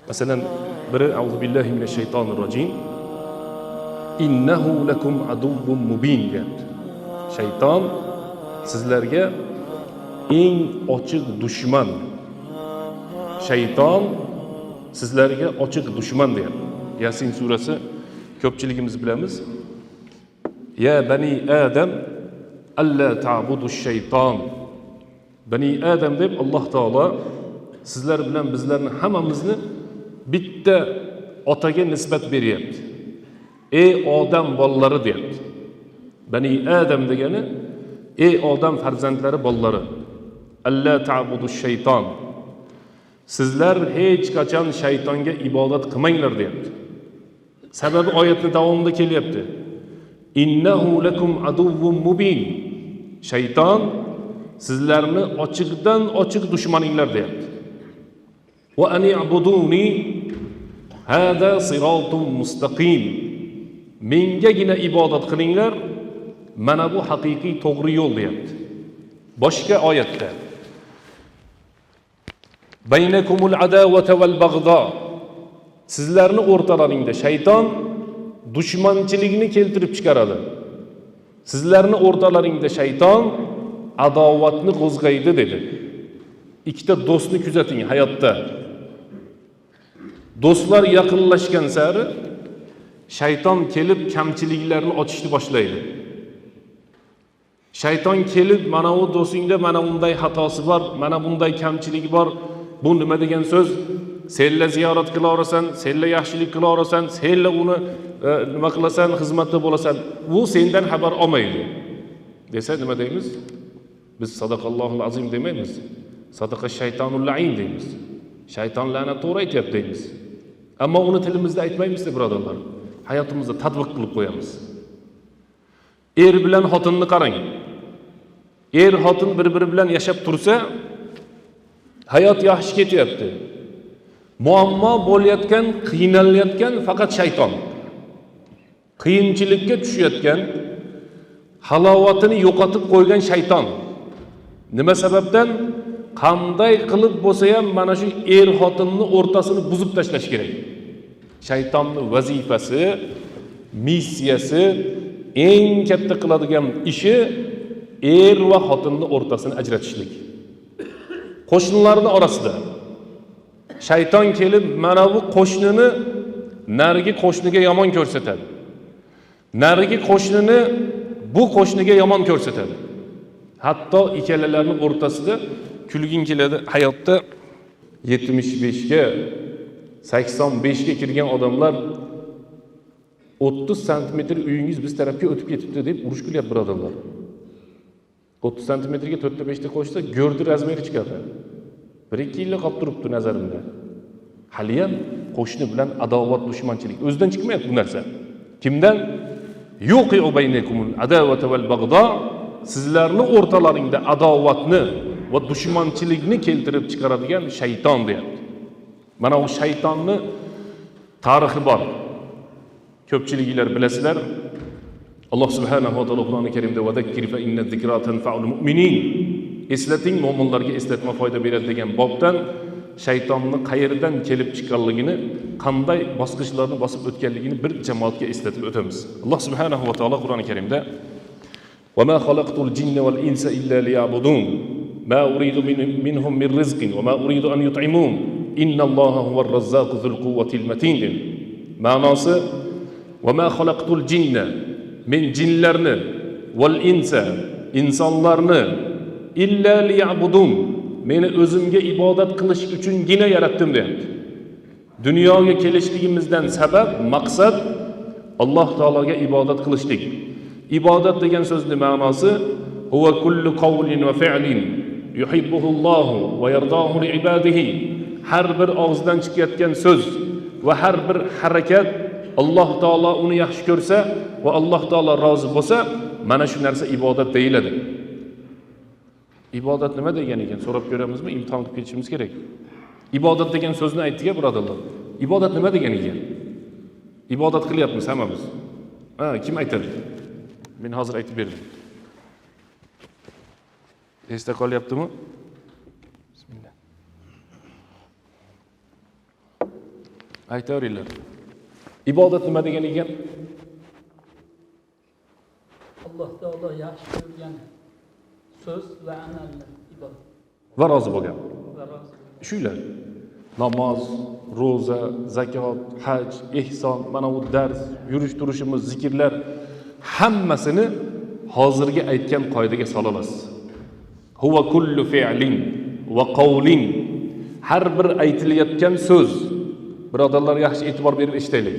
Masalan, biri Auzu billahi minashaytonirrojim. Innahu lakum aduwwun mubin deyapti. Shayton sizlarga eng ochiq dushman. Shayton sizlarga ochiq dushman deyapti. Yasin surasi ko'pchiligimiz bilamiz. Ya bani Adam alla ta'budu shayton. Bani Adam deb Alloh taolo sizlar bilan bizlarni hammamizni bitta otaga nisbat beryapti. Ey odam bolalari deyapti. Bani Adam degani ey odam farzandlari bolalari. Alla ta'budu shayton. Sizlar hech qachon shaytonga ibodat qilmanglar deyapti. Sababi oyatning davomida kelyapti. Innahu lakum aduwwun mubin. Shayton sizlarni ochiqdan ochiq dushmaninglar deyapti. Va an i'buduni hada siratun mustaqim. Mengagina ibodat qilinglar, mana bu haqiqiy to'g'ri yo'l deyapti. Boshqa oyatda baynakumul adawata val bag'do. Sizlarni o'rtalaringda shayton dushmanchilikni keltirib chiqaradi. Sizlarni o'rtalaringda shayton adovatni qo'zg'aydi dedi. Ikkita do'stni kuzating hayotda. Do'stlar yaqinlashgan sari shayton kelib kamchiliklarni ochishni boshlaydi. Shayton kelib mana bu do'stingda mana bunday xatosi bor, mana bunday kamchiligi bor. Bu nima degan so'z? Senla ziyorat qila olasan, senla yaxshilik qila olasan, senla uni nima qilasan, xizmatda bo'lasan. Bu sendan xabar olmaydi. Desa nima deymiz? Biz sadaqallohul azim demaymiz. Sadaqa shaytonul la'in deymiz. Shayton la'nat to'g'ri aytayapti deymiz. Ammo uni tilimizda aytmaymiz deb birodarlar. Hayotimizda tatbiq qilib qo'yamiz. Er bilan xotinni qarang. Er xotin bir-biri bilan yashab tursa, hayot yaxshi ketyapti. Muammo bo'layotgan, qiynalayotgan faqat shayton. Qiyinchilikka tushayotgan, halovatini yo'qotib qo'ygan shayton. Nima sababdan? Qanday qilib bo'lsa ham mana shu er xotinni o'rtasini buzib tashlash kerak. Shaytonning vazifasi, missiyasi, eng katta qiladigan ishi er va xotinning o'rtasini ajratishlik. Qo'shnilarning orasida shayton kelib mana bu qo'shnini narigi qo'shniga yomon ko'rsatadi. Narigi qo'shnini bu qo'shniga yomon ko'rsatadi. Hatto ikkalalaring o'rtasida kulgin keladi. Hayotda 75 ga 85 ga kirgan odamlar 30 santimetr uyingiz biz tarafga o'tib ketibdi deb urush qilyapti birodarlar. 30 santimetrga 4-5 ta qo'shsa go'rdi razmeri chiqadi. 1-2 yil qolib turibdi nazarimda. Hali ham qo'shni bilan adovat, dushmanchilik o'zidan chiqmayapti bu narsa. Kimdan? Yuqi'u baynakumul adawata val bag'do. Sizlarni o'rtalaringda adovatni va dushmanchilikni keltirib chiqaradigan shayton deyapti. Mana o shaytonni tarixi bor. Ko'pchiliklar bilasizlar. Alloh subhanahu va taolo Qur'oni Karimda "Vadakkir fa inna zikra tanfa'ul mu'minin." Eslating, mu'minlarga eslatma foyda beradi degan bobdan shaytonni qayerdan kelib chiqqanligini, qanday bosqichlarni bosib o'tganligini bir jamoatga eslatib o'tamiz. Alloh subhanahu va taolo Qur'oni Karimda "Va ma xalaqtul jinna val insa illa liya'budun. Ma uridu minhum min rizqin va ma uridu an yut'imun. Innalloha huvar razzaqu zul quwwatil matin." Ma'nosi: "Va ma xalaqtul jinna, men jinlarni val insa, insonlarni illa liya'budun, meni o'zimga ibodat qilish uchungina yaratdim" deyapti. Dunyoga kelishligimizdan sabab, maqsad Alloh taologa ibodat qilishlik. Ibodat degan so'zning ma'nosi huwa kullu qawlin va fi'lin yuhibbuhu Allohu va yardahu li ibadihi. Har bir og'izdan chiqayotgan so'z va har bir harakat Alloh taolo uni yaxshi ko'rsa va Alloh taolo rozi bo'lsa, mana shu narsa ibodat deyiladi. Ibodat nima degan ekan? So'rab ko'ramizmi? Imtihon qilib ketishimiz kerak. Ibodat degan so'zni aytdik-a, birodarlar. Ibodat nima degan ekan? Ibodat qilyapmiz hammamiz. Kim aytadi? Men hozir aytib berdim. Esda qolyaptimi? Bismillah. Aytaveringlar. Ibodat nima degan ekan? Alloh taolo yaxshi ko'rgan so'z va amallar ibodat. Va rozi bo'lgan. Va rozi. Shular. Namoz, ro'za, zakot, haj, ihson, mana bu dars, yurish turishimiz, zikrlar hammasini hozirgi aytgan qoidaga sola olasiz. Huwa kullu fi'lin va qawlin. Har bir aytilayotgan so'z. Birodarlar, yaxshi e'tibor berib eshitaylik.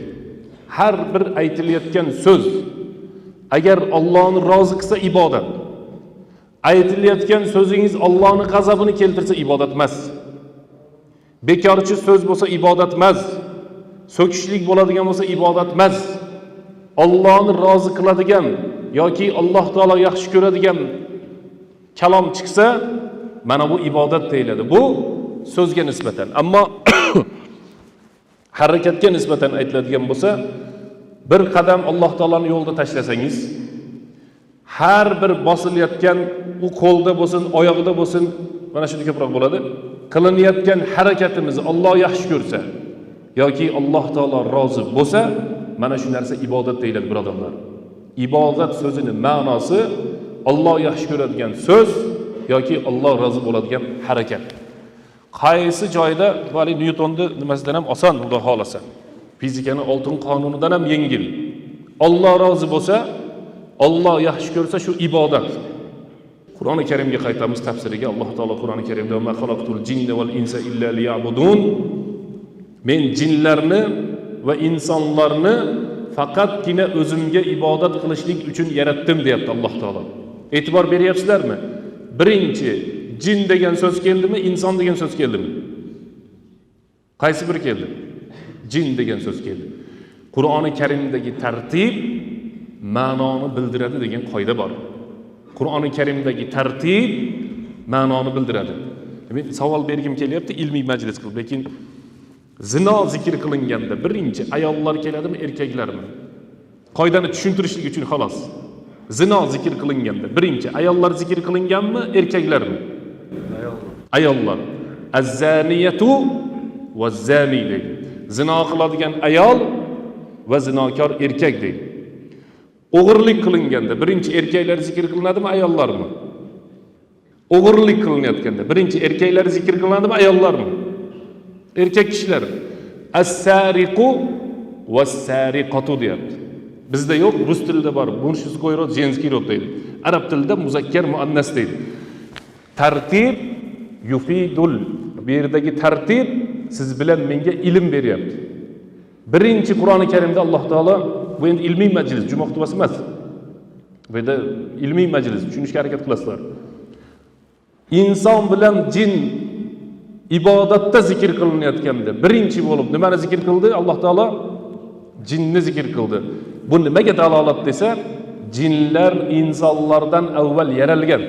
Har bir aytilayotgan so'z agar Allohni rozi qilsa ibodat. Aytilayotgan so'zingiz Allohning g'azabini keltirsa ibodat emas. Bekorchi so'z bo'lsa ibodat emas. So'kishlik bo'ladigan bo'lsa ibodat emas. Allohni rozi qiladigan yoki Alloh taolo yaxshi ko'radigan kalom chiqsa, mana bu ibodat deyiladi. Bu so'zga nisbatan. Ammo harakatga nisbatan aytiladigan bo'lsa, bir qadam Alloh taoloning yo'lida tashlasangiz, har bir bosilayotgan u qo'lda bo'lsin, oyoqda bo'lsin, mana shunday ko'proq bo'ladi. Qilinayotgan harakatimizni Alloh yaxshi ko'rsa yoki Alloh taolo rozi bo'lsa, mana shu narsa ibodat deyiladi, birodarlar. Ibodat so'zining ma'nosi Alloh yaxshi ko'radigan so'z yoki Alloh rozi bo'ladigan harakat. Qaysi joyda vali Nyutonni nimasidan ham oson, xudo xolasa. Fizikani oltin qonunidan ham yengil. Alloh rozi bo'lsa, Alloh yaxshi ko'rsa shu ibodat. Qur'oni Karimga qaytamiz tafsiriga. Alloh taolo Qur'oni Karimda "Ma xalaqtul jinna val insa illa liya'budun." Men jinlarni va insonlarni faqatgina o'zimga ibodat qilishlik uchun yaratdim deyapti Alloh taolo. E'tibor beryapsizlarmi? Birinchi jin degan so'z keldimi, inson degan so'z keldimi? Qaysi biri keldi? Jin degan so'z keldi. Qur'oni Karimdagi tartib ma'noni bildiradi degan qoida bor. Qur'oni Karimdagi tartib ma'noni bildiradi. Men savol bergim kelyapti ilmiy majlis qilib, lekin zino zikr qilinganda birinchi ayollar keladimi, erkaklarmi? Qoidani tushuntirishlik uchun xolos. Zino zikr qilinganda birinchi ayollar zikr qilinganmi, erkaklarmi? Ayollar. Az-zaniyatu vaz-zani deydi. Zino qiladigan ayol va zinokor erkak deydi. O'g'irlik qilinganda birinchi erkaklar zikr qilinadimi, ayollarmi? O'g'irlik qilinayotganda birinchi erkaklar zikr qilinadimi, ayollarmi? Erkak kishilar. As-sariqu vas-sariqatu deyapti. Bizda yo'q, rus tilida bor. Mujskoy rod, женский rod deydi. Arab tilida muzakkar muannas deydi. Tartib yufidul. Bu yerdagi tartib siz bilan menga ilm beryapti. Birinchi Qur'oni Karimda Alloh taolo, bu endi ilmiy majlis, juma xutbasi emas. Bu yerda ilmiy majlis, tushunishga harakat qilasizlar. Inson bilan jin ibodatda zikr qilinayotganda birinchi bo'lib nimani zikr qildi? Alloh taolo jinni zikr qildi. Bu nimaga dalolat desa, jinlar insonlardan avval yaralgan.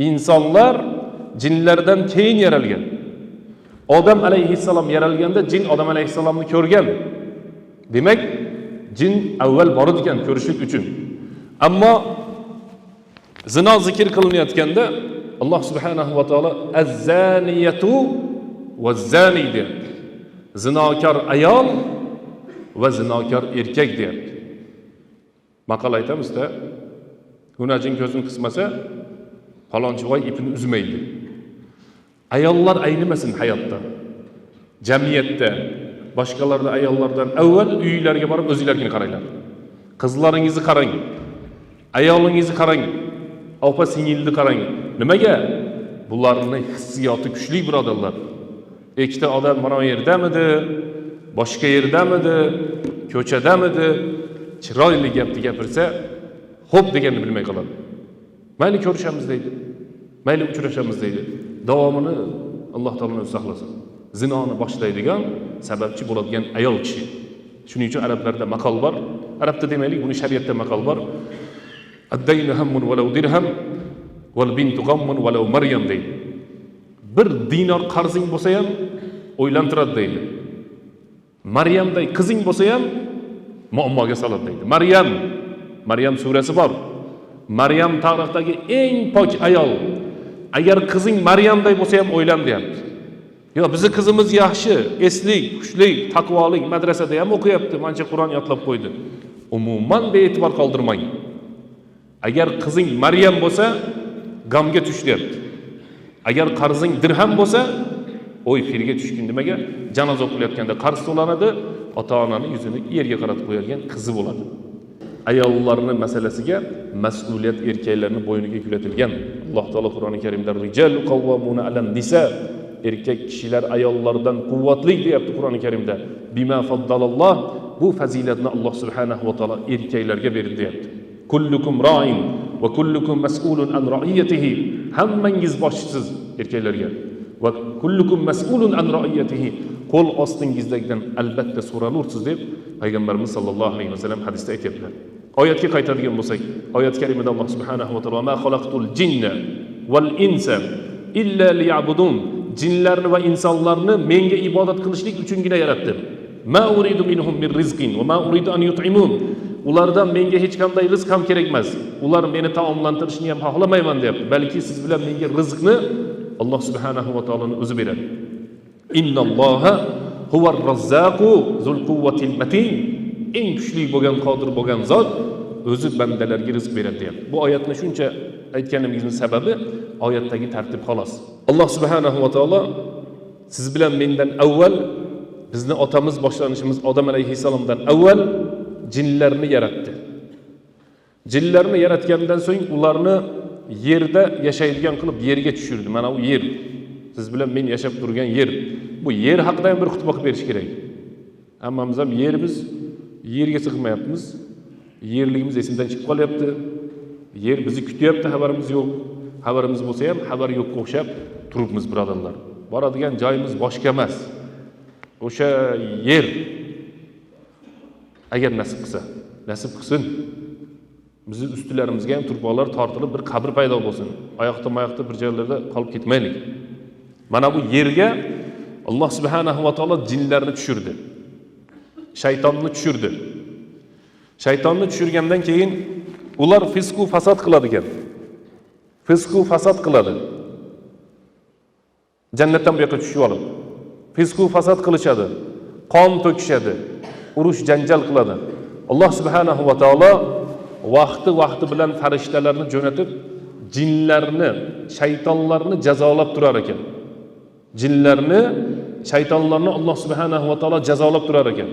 İnsanlar jinlardan keyin yaralgan. Odam alayhissalom yaralganda jin Odam alayhissalomni ko'rgan. Demak, jin avval bor ekan ko'rishlik uchun. Ammo zino zikr qilinayotganda Alloh subhanahu va taolo az-zaniyatu vaz-zani deyapti. Zinokor ayol va zinokor erkak deyapti. Maqol aytamizda, hunajin ko'zini qismasa, falonchi voy ipini uzmaydi. Ayollar aynimasin hayotda, jamiyatda, boshqalarda ayollardan avval uylarga borib o'zingizlarga qaranglar. Qizlaringizni qarang, ayolingizni qarang, opa singilni qarang. Nimaga? Bularning hissiyoti kuchli, birodarlar. Ikkita odam mana bu yerdamidi, boshqa yerdamidi, ko'chadamidi, chiroyli gapni gapirsa, xo'p deganini bilmay qoladi. Mayli ko'rishamiz deydi. Mayli uchrashamiz deydi. Davomini Alloh taolo o'zi saqlasin. Zinoni boshlaydigan sababchi bo'ladigan ayol kishi. Shuning uchun arablarda maqol bor. Arabda demaylik, buni shariatda maqol bor. Ad-daynu hammun walau dirham wal bintu ghammun walau maryam deydi. Bir dinor qarzing bo'lsa ham o'ylantiradi deydi. Maryamday qizing bo'lsa ham muammoga soladi deydi. Maryam surasi bor. Maryam tarixdagi eng pok ayol. Agar qizing Maryamday bo'lsa ham o'ylan deyapti. Yo, bizi qizimiz yaxshi, eslik, xushlik, taqvolik madrasada ham o'qiyapti, mancha Qur'on yodlab qo'ydi. Umuman bee'tibor qoldirmang. Agar qizing Maryam bo'lsa, gamga tush deyapti. Agar qarzing dirham bo'lsa, oy firga tushkin nimaga? Janoza o'qilayotganda qarz to'lanadi, ota-onaning yuzini yerga qaratib qo'yilgan qizi bo'ladi. Ayollarning masalasiga mas'uliyat erkaklarning bo'yniga yuklatilgan. Alloh taolo Qur'oni Karimda rijalu qawwamuna alan nisa, erkak kishilar ayollardan quvvatli deyapti Qur'oni Karimda. Bima faddalalloh, bu fazilatni Alloh subhanahu va taolo erkaklarga berdi deyapti. Kullukum ra'in va kullukum mas'ulun an ra'iyatihi. Hammangiz boshsiz erkaklarga. Va kullukum mas'ulun an ra'iyatihi. Qo'l ostingizdagidan albatta so'ralursiz deb payg'ambarimiz sollallohu alayhi vasallam hadisda aytibdilar. Oyatga qaytadigan bo'lsak, oyat karimada Alloh subhanahu va taolo ma xalaqtul jinna val insa illa liya'budun. Jinlarni va insonlarni menga ibodat qilishlik uchungina yaratdim. Ma uridu minhum min rizqin va ma uridu an yut'imun. Ulardan menga hech qanday rizq ham kerak emas. Ular meni taomlantirishni ham xohlamayman deyapti. Balki siz bilan menga rizqni Alloh subhanahu va taoloning o'zi beradi. Innalloha huvar razzaqu zul quvvatil matin. Eng kuchli bo'lgan, qodir bo'lgan zot o'zi bandalarga rizq beradi deyapti. Bu oyatni shuncha aytganimizning sababi oyatdagi tartib xolos. Alloh subhanahu va taolo siz bilan mendan avval, bizni otamiz boshlanishimiz Odam alayhissalomdan avval jinlarni yaratdi. Jinlarni yaratgandan so'ng ularni yerda yashaydigan qilib yerga tushirdi. Mana bu yer. Siz bilan men yashab turgan yer. Bu yer haqida ham bir xutba qilib berish kerak. Hammamiz ham yerimiz, yerga sig'mayapmiz. Yerligimiz esimizdan chiqib qolyapti. Yer bizni kutyapti, xabarimiz yo'q. Xabarimiz bo'lsa ham xabar yo'qqa o'xshab turibmiz, birodarlar. Boradigan joyimiz boshqa emas. O'sha yer agar nasib qilsa, nasib qilsin, bizni ustilarimizga ham turpoqlar tortilib bir qabr paydo bo'lsin. Oyoqda bir joylarda qolib ketmaylik. Mana bu yerga Alloh subhanahu va taolo jinlarni tushirdi. Shaytonni tushirdi. Shaytonni tushirgandan keyin ular fisq va fasod qiladigan. Fisq va fasod qiladi. Jannatdan bu yoqqa tushib olib, fisq va fasod qilishadi. Qon to'kishadi. Urush janjal qiladi. Alloh subhanahu va taolo vaqti bilan farishtalarni jo'natib, jinlarni, shaytonlarni jazolab turar ekan. Jinlarni, shaytonlarni Alloh subhanahu va taolo jazolab turar ekan.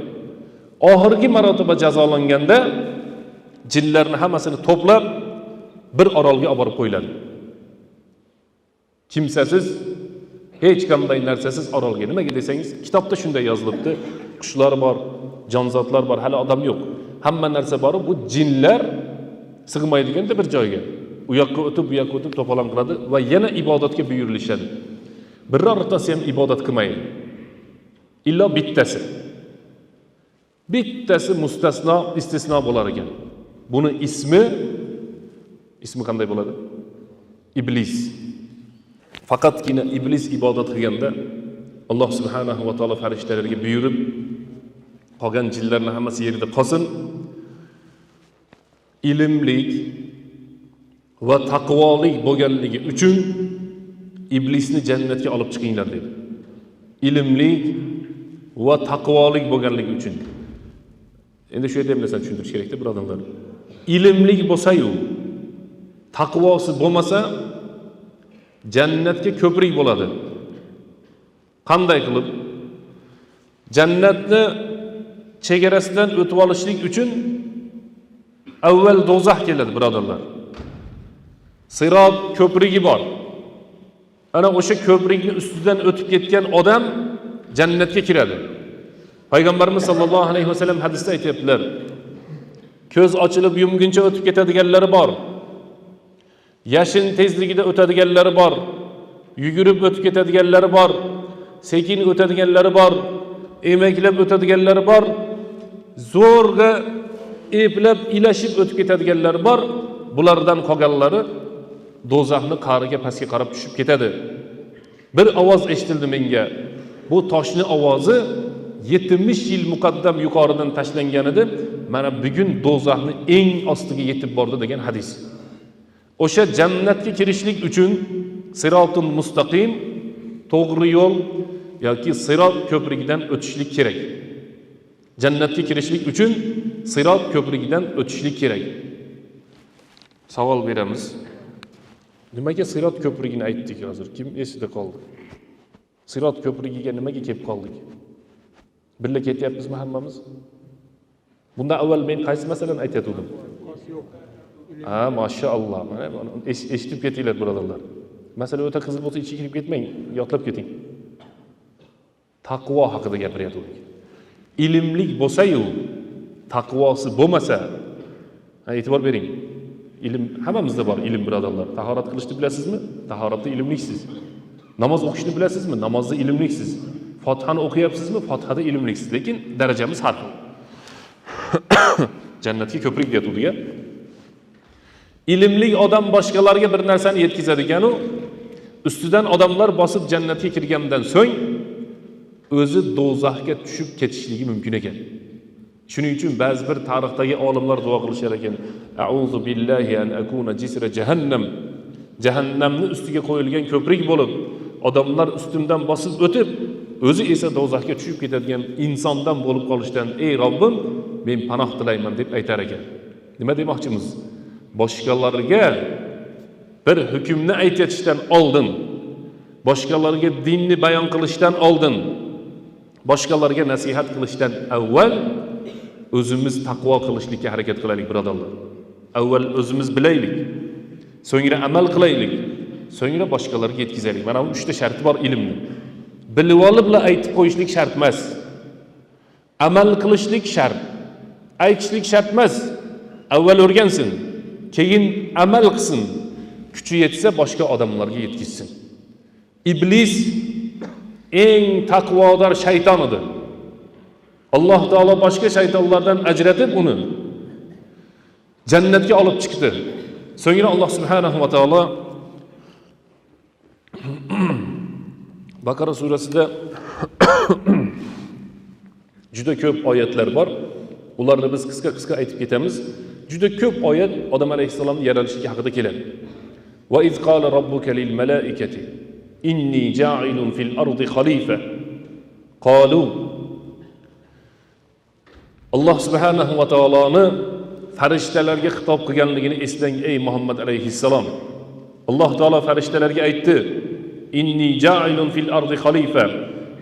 Oxirgi marotaba jazolanganda jinlarni hammasini to'plab bir orolga olib borib qo'yiladi. Kimsasiz, hech qanday narsasiz orolga. Nimaga desangiz, kitobda shunday yozilibdi. Qushlar bor, jonzotlar bor, hali odam yo'q. Hamma narsa bor. Bu jinlar sig'maydiganda bir joyga. U yoqqa o'tib, bu yoqqa o'tib to'polon qiladi va yana ibodatga buyurilishadi. Birortasi ham ibodat qilmaydi. Illo bittasi. Bittasi mustasno, istisno bo'lar ekan. Buni ismi qanday bo'ladi? Iblis. Faqatgina iblis ibodat qilganda Alloh subhanahu va taolo farishtalarga buyurib, qolgan jinlarni hammasi yerda qolsin. Ilmlik va taqvolik bo'lganligi uchun iblisni jannatga olib chiqinglar dedi. Ilmlik va taqvolik bo'lganligi uchun. Endi shu yerda ham narsani tushuntirish kerak-da, birodarlar. Ilmlik bo'lsa-yu, taqvosi bo'lmasa, jannatga ko'prik bo'ladi. Qanday qilib? Jannatni chegarasidan o'tib olishlik uchun avval do'zax keladi, birodarlar. Sirot ko'prigi bor. Ana o'sha ko'prikni ustidan o'tib ketgan odam jannatga kiradi. Payg'ambarimiz sollallohu alayhi vasallam hadisda aytibdilar. Ko'z ochilib yumguncha o'tib ketadiganlari bor. Yashin tezligida o'tadiganlari bor. Yugurib o'tib ketadiganlari bor. Sekin o'tadiganlari bor. Emaklab o'tadiganlari bor. Zo'rg'a eplab ilashib o'tib ketadiganlari bor. Bulardan qolganlari do'zaxni qa'riga pastga qarab tushib ketadi. Bir ovoz eshitildi menga. Bu toshni ovozi 70 yil muqaddam yuqoridan tashlangan edi. Mana bugun do'zaxni eng ostiga yetib bordi degan hadis. O'sha jannatga kirishlik uchun sirotun mustaqim, to'g'ri yo'l, yoki Sirot ko'prigidan o'tishlik kerak. Jannatga kirishlik uchun Sirot ko'prigidan o'tishlik kerak. Savol beramiz. Nimaga Sirot ko'prigini aytdik hozir? Kim esida qoldi? Sirot ko'prigiga nimaga kelib qoldik? Birga ketyapmizmi hammamiz? Bundan avval men qaysi masalani aytayotgandim? Maşallah. Eshitib ketinglar birodarlar. Masala o'ta qiziq bo'lsa ichiga kirib ketmang, yotlab keting. Taqvo haqida gapiryapmiz. Ilmlik bo'lsa-yu, taqvosi bo'lmasa, e'tibor bering. Ilm hammamizda bor ilm birodarlar. Tahorat qilishni bilasizmi? Tahoratda ilmliksiz. Namoz o'qishni bilasizmi? Namozda ilmliksiz. Fotihani o'qiyapsizmi? Fotihada ilmliksiz. Lekin darajamiz har xil. Jannatga ko'prik deyotuvdiga. Ilmli odam boshqalarga bir narsani yetkazadi ekan, ustidan odamlar bosib jannatga kirgandan so'ng o'zi do'zaxga tushib ketishligi mumkin ekan. Shuning uchun ba'zi bir tarixdagi olimlar duo qilishar ekan. A'udhu billahi an akuna jisra jahannam. Jahannamning ustiga qo'yilgan ko'prik bo'lib, odamlar ustimdan bosib o'tib, o'zi esa do'zaxga tushib ketadigan insondan bo'lib qolishdan, ey Robbim, men panoh tilayman deb aytar ekan. Nima demoqchimiz? Boshqalarga bir hukmni aytishdan oldin, boshqalarga dinni bayon qilishdan oldin, boshqalarga nasihat qilishdan avval o'zimiz taqvo qilishlikka harakat qilaylik birodarlar. Avval o'zimiz bilaylik, so'ngra amal qilaylik, so'ngra boshqalarga yetkazaylik. Mana bu 3 ta sharti bor ilmning. Bilib olibla aytib qo'yishlik shart emas. Amal qilishlik shart. Aytishlik shart emas. Avval o'rgansin, keyin amal qilsin. Kuchi yetsa boshqa odamlarga yetkazsin. Iblis eng taqvodor shayton edi. Alloh taolo boshqa shaytonlardan ajratib uni jannatga olib chiqdi. So'ngra Alloh subhanahu va taolo Baqara surasida juda ko'p oyatlar bor. Ularni biz qisqa aytib ketamiz. Juda ko'p oyat odam alayhissalomning yaralishligi haqida keladi. Va iz qala robbuka lil malaikati inni ja'ilun fil ardi khalifa. Qalu Alloh subhanahu va taoloni farishtalarga xitob qilganligini eslang ey Muhammad alayhissalom. Alloh taolo farishtalarga aytdi: Inni ja'ilun fil ardi khalifa.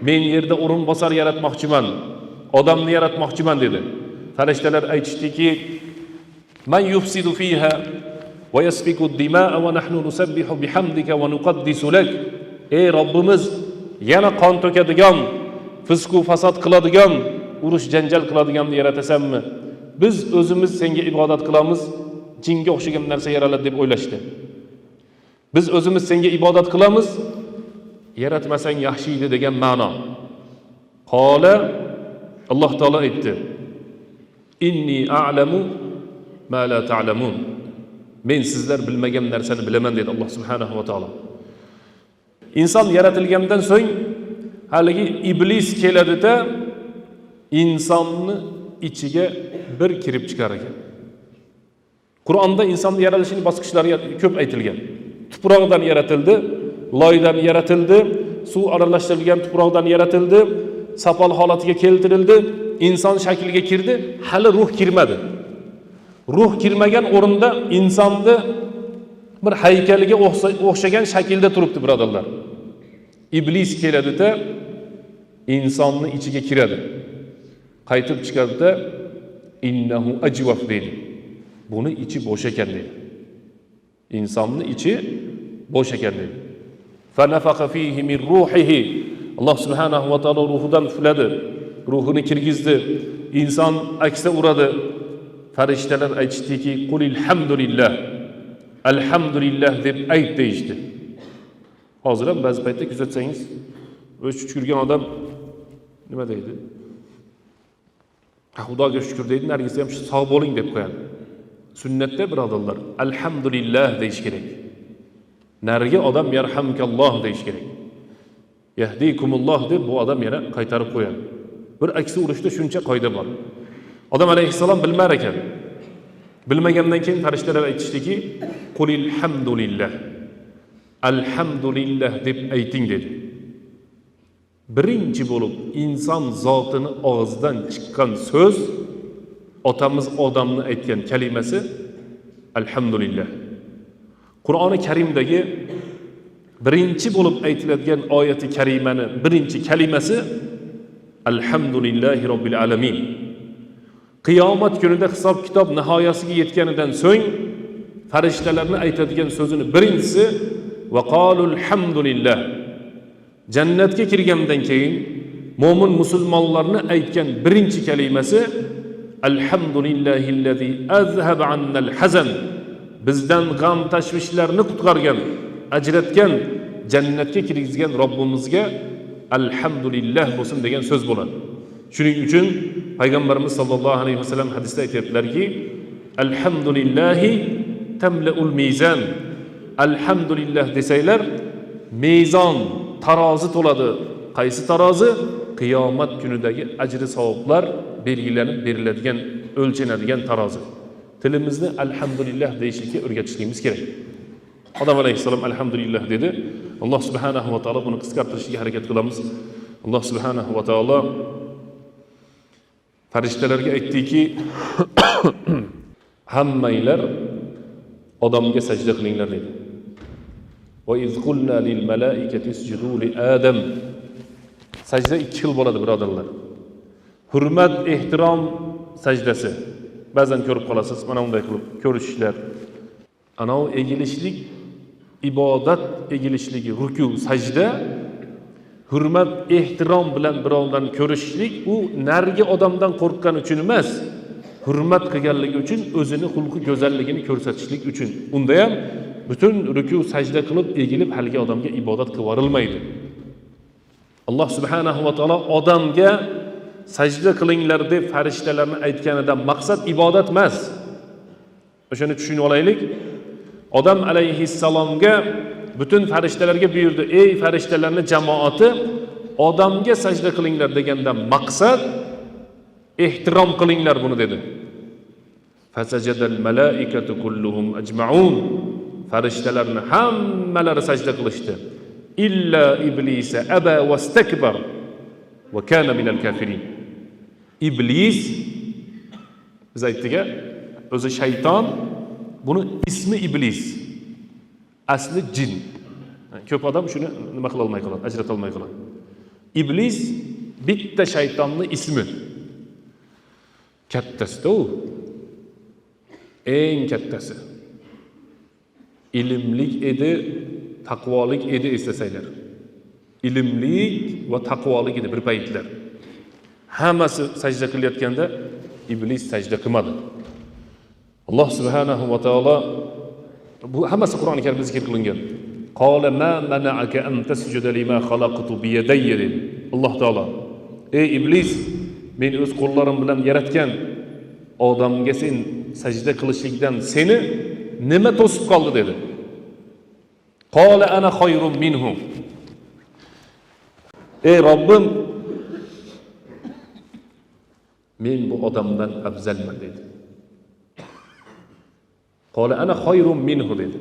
Men yerda o'rinbosar yaratmoqchiman, odamni yaratmoqchiman dedi. Farishtalar aytishdiki: Man yufsidu fiha va yasfiku ad-dima'a va nahnu nusabbihu bihamdika va nuqaddisu lak. Ey Robbimiz, yana qon to'kadigan, fisq va fasod qiladigan, urush janjal qiladiganni yaratasanmi? Biz o'zimiz senga ibodat qilamiz, jinga o'xshagan narsa yaraladi deb o'ylashdi. Biz o'zimiz senga ibodat qilamiz, yaratmasang yaxshi edi degan ma'no. Qola Alloh taolo aytdi: Inni a'lamu ma la ta'lamun. Men sizlar bilmagan narsani bilaman dedi Alloh subhanahu va taolo. Inson yaratilgandan so'ng haligi iblis keladida insonni ichiga bir kirib chiqar ekan. Qur'onda insonning yaralishining bosqichlari ko'p aytilgan. Tuproqdan yaratildi, loydan yaratildi, suv aralashtirilgan tuproqdan yaratildi, sapol holatiga keltirildi, inson shakliga kirdi, hali ruh kirmadi. Ruh kirmagan o'rinda insonni bir haykaliga o'xshagan shaklda turibdi birodarlar. Iblis keladida insonni ichiga kiradi. Qaytib chiqadida innahu ajwaf deydi. Buni ichi bo'sh ekan deydi. İnsanın içi boş ekan deydi. Fa nafaqa fihi min ruhihi. Alloh subhanahu va taolo ruhidan ufladi, ruhini kirgizdi. İnson aksa uradi. Farishtalar aytishdiki: "Qulil hamdulillah." Alhamdulillah deb ayt deyishdi. Hozir ham ba'zi paytda kuzatsangiz, o'z chuchkurgan odam nima deydi? Xudoga shukr deydi, nargisi ham sog' bo'ling deb qo'yadi. Sunnatda birodarlar, alhamdulillah deyish kerak. Nariga odam yarhamkalloh deyish kerak. Yahdikumulloh deb bu odam yana qaytarib qo'yadi. Bir aksi urishda shuncha qoida bor. Odam alayhissalom bilmar ekan. Bilmagandan keyin farishtalar aytishdiki: "Qulil hamdulillah." Alhamdulillah deb ayting dedi. birinchi bo'lib inson zotini og'zidan chiqqan so'z, otamiz Odamning aytgan kalimasi alhamdulillah. Qur'oni Karimdagi birinchi bo'lib aytiladigan oyati karimani birinchi kalimasi alhamdulillahi robbil alamin. Qiyomat kunida hisob kitob nihoyasiga yetganidan so'ng farishtalarni aytadigan so'zini birinchisi va qalul hamdulillah. Jannatga kirgandan keyin mo'min musulmonlarni aytgan birinchi kalimasi alhamdulillahillazi azhaba annal hazan. Bizdan g'am tashvishlarni qutqargan, ajratgan, jannatga kirgizgan Robbimizga alhamdulillah bo'lsin degan so'z bo'ladi. Shuning uchun payg'ambarimiz sollallohu alayhi vasallam hadisda aytibdilarki, alhamdulillahi tamlaul mizan. Alhamdulillah desanglar, mezon, tarozi to'ladi. Qaysi tarozi? Qiyomat kunidagi ajri savoblar belgilanib beriladigan, o'lchanadigan tarozi. Tilimizni alhamdulillah deyishlikka o'rgatishimiz kerak. Odam alayhissalom alhamdulillah dedi. Alloh subhanahu va taolo buni qisqartirishga harakat qilamiz. Alloh subhanahu va taolo farishtalarga aytdiki, hammanglar odamga sajda qilinglar dedi. Va iz qulna lil malaikati isjudu li Adam. Sajda ikki xil bo'ladi, birodarlar. Hurmat, ehtirom sajdasi. Ba'zan ko'rib qolasiz, mana bunday qilib ko'rishishlar. Ana o egilishlik, ibodat egilishligi, ruku, sajda, hurmat, ehtirom bilan birovlarni ko'rishishlik, u nargi odamdan qo'rqqan uchun emas, hurmat qilganligi uchun, o'zini xulqi go'zalligini ko'rsatishlik uchun. Unda ham butun ruku, sajda qilib, egilib haligi odamga ibodat qilib yuborilmaydi. Alloh subhanahu va taolo odamga sajda qilinglar deb farishtalarni aytganidan maqsad ibodat emas. O'shani tushunib olaylik. Odam alayhissalomga butun farishtalarga buyurdi, ey farishtalarning jamoati, odamga sajda qilinglar degandan maqsad ehtirom qilinglar buni dedi. Fasajadal malaikatu kulluhum ajma'un. Farishtalarning hammalari sajda qilishdi. İlla iblis aba wastakbar va kana minal kafirin. İblis, biz aytdiga, o'zi shayton, buni ismi iblis. Asli jin. Ko'p odam shuni nima qila olmay qoladi, ajrata olmay qoladi. Iblis bitta shaytonning ismi. Kattasi-da u. Eng kattasi. Ilmlik edi, taqvolik edi eslasanglar. Ilmlik va taqvolik edi bir paytlar. Hammasi sajda qilayotganda iblis sajda qilmadi. Alloh subhanahu va taolo bu hammasi Qur'oni Karimda zikr qilingan. Qala ma mana'aka an tasjuda lima khalaqtu bi yadayya. Alloh taolo, ey iblis, men o'z qo'llarim bilan yaratgan odamga sen sajda qilishlikdan seni nima to'sib qoldi dedi. Qala ana khayrun minhu. Ey Robbim, men bu odamdan afzalman dedi. Qala ana khayrun minhu dedi.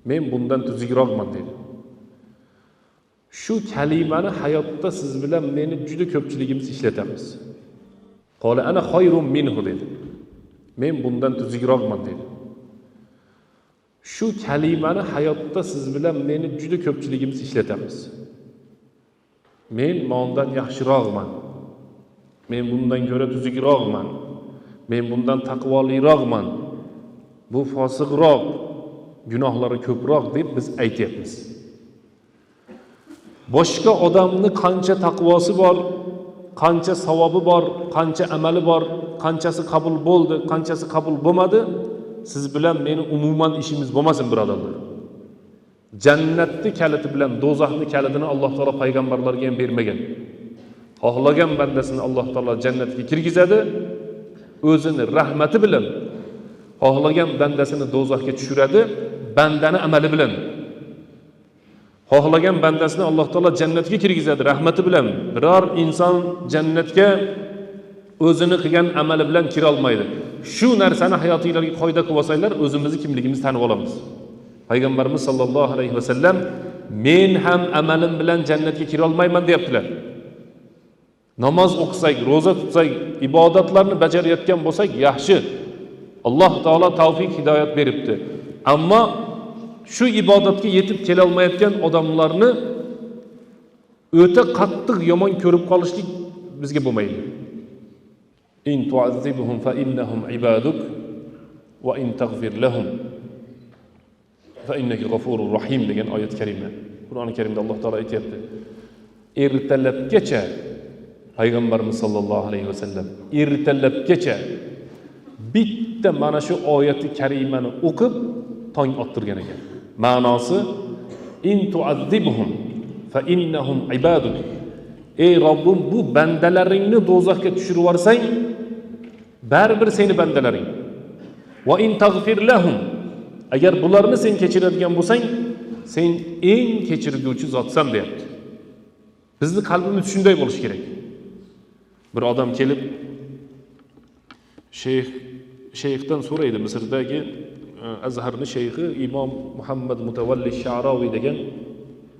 Men bundan tuzukroqman dedi. Shu kalimani hayotda siz bilan meni juda ko'pchiligimiz ishlatamiz. Qala ana khayrun minhu dedi. Men bundan tuzukroqman dedi. Shu kalimani hayotda siz bilan meni juda ko'pchiligimiz ishlatamiz. Men mondan yaxshiroqman. Men bundan ko'ra tuzukroqman. Men bundan taqvoliroqman. Bu fosiqroq, gunohlari ko'proq deb biz aytyapmiz. Boshqa odamni qancha taqvosi bor, qancha savobi bor, qancha amali bor, qanchasi qabul bo'ldi, qanchasi qabul bo'lmadi, siz bilan meni umuman ishimiz bo'lmasin, birodarlar. Jannatni kaliti bilan do'zaxni kalitini Alloh taolo payg'ambarlarga ham bermagan. Xohlagan bandasini Alloh taolo jannatga kirgizadi, o'zini rahmati bilan. Xohlagan bandasini do'zaxga tushiradi, bandani amali bilan. Xohlagan bandasini Alloh taolo jannatga kirgizadi rahmati bilan. Biror inson jannatga o'zini qilgan amali bilan kira olmaydi. Shu narsani hayotingizga qoida qilib olsanglar, o'zimizni kimligimizni tanib olamiz. Payg'ambarimiz sollallohu alayhi vasallam men ham amalim bilan jannatga kira olmayman deyaptilar. Namoz o'qisak, roza tutsak, ibodatlarni bajarayotgan bo'lsak yaxshi. Alloh taolo tavfiq hidoyat beribdi. Ammo shu ibodatga yetib kela olmayotgan odamlarni o'ta qattiq yomon ko'rib qolishlik bizga bo'lmaydi. In tu'azzibhum fa innahum ibaduk va in taghfir lahum fa innaka g'afurur rahim degan oyat karima. Qur'oni Karimda Alloh taolo aytayapti. Ertalabgacha Payg'ambarimiz sollallohu alayhi vasallam ertalabgacha bitta mana shu oyati karimani o'qib tong ottirgan ekan. Ma'nosi in tu'azzibhum fa innahum ibaduk. Ey Robbim, bu bandalaringni do'zaxga tushirib yuborsang, baribir seni bandalaring. Va in taghfir lahum. Agar bularni sen kechiradigan bo'lsang, sen eng kechirguvchi zotsan deyapti. Bizni qalbimiz shunday bo'lishi kerak. Bir odam kelib shayxdan so'raydi, Misrdagi Azharning shayxi Imom Muhammad Mutavalli Sha'rawi degan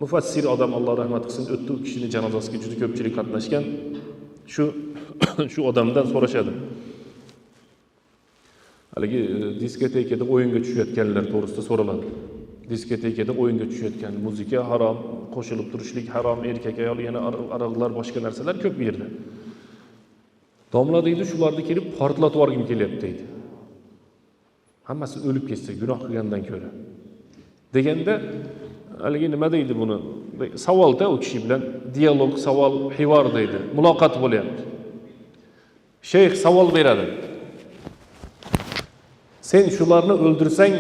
mufassir odam, Alloh rahmat qilsin, o'tdi. U kishining janozasiga juda ko'pchilik qatnashgan. Shu odamdan so'rashadi. Haligi diskotekada o'yinga tushayotganlar to'g'risida so'raladi. Diskotekada o'yinga tushayotgan, muzika harom, qo'shilib turishlik harom, erkak ayol yana aroqlar, boshqa narsalar ko'p bu yerda. Domla deydi, shularni kelib portlatib yuborgim kelyapti deydi. Hammasi o'lib ketsa, gunoh qilgandan ko'ra. Deganda haligi nima deydi buni? Savolda u kishi bilan dialog, savol, hivor deydi. Muloqot bo'lyapti. Shayx savol beradi. Sen shularni o'ldirsang,